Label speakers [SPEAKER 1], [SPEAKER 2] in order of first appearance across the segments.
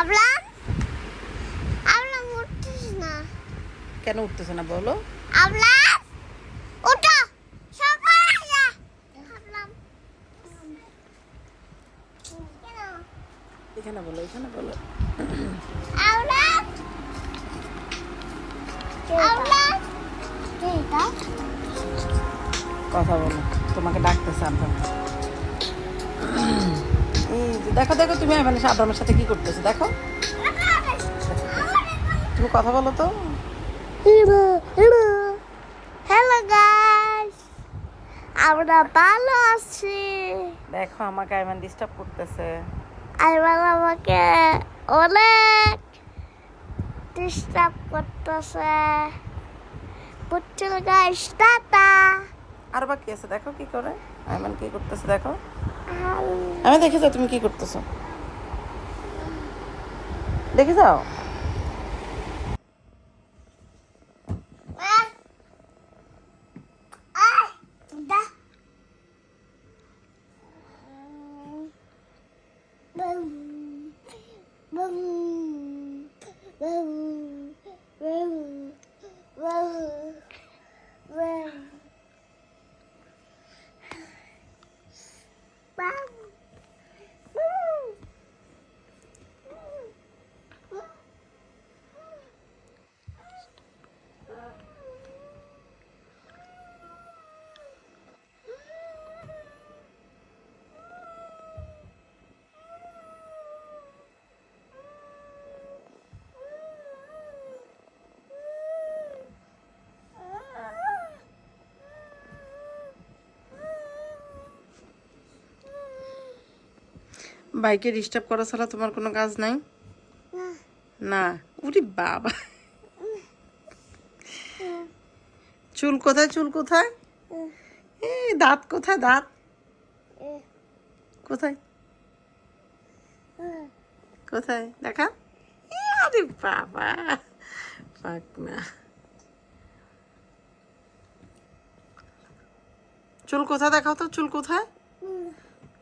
[SPEAKER 1] আবলাম আবলাম উঠছিস না
[SPEAKER 2] কেন উঠতেছে না বলো?
[SPEAKER 1] আবলাম ওঠো সকালে যা আবলাম
[SPEAKER 2] এখানে বলো, এখানে বলো।
[SPEAKER 1] আবলাম আবলাম এটা
[SPEAKER 2] কথা বলো, তোমাকে ডাকতেছে আব্রাম। এই যে দেখো দেখো, তুমি মানে আব্রামের সাথে কি করতেছো দেখো। তুমি কথা বলো তো।
[SPEAKER 1] হ্যালো গাইস, আমরা ভালো আছি।
[SPEAKER 2] দেখো আমাকে আইমান ডিস্টার্ব করতেছে।
[SPEAKER 1] আইমান আমাকে অনেক ডিস্টার্ব করতেছে। বুঝছিল গাইস, টাটা।
[SPEAKER 2] আর বাকি আছে দেখো কি করে আইমান কি করতেছে দেখো। আমি দেখে যাও তুমি কি করতেছো, দেখে যাও। বাইকে ডিস্টার্ব করা ছাড়া তোমার কোনো কাজ নাই? না। উরি বাবা, চুল কোথায়, চুল কোথায়, দাঁত কোথায়, দাঁত কোথায়, কোথায় দেখা। আরে বাবা পাক না, চুল কোথায় দেখাও তো, চুল কোথায়,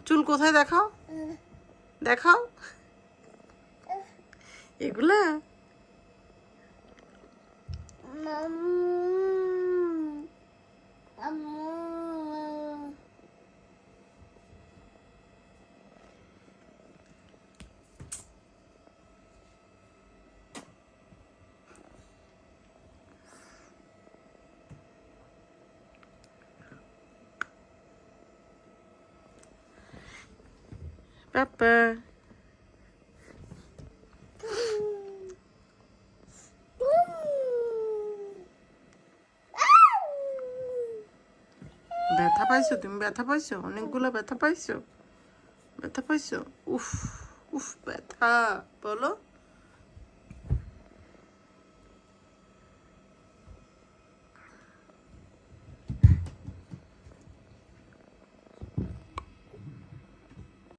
[SPEAKER 2] চুল কোথায় দেখাও, দেখাও এগুলা। পাপা ব্যথা পাইছো তুমি, ব্যথা পাইছো, অনেকগুলো ব্যথা পাইছো, ব্যথা পাইছো। উফ উফ ব্যথা বলো।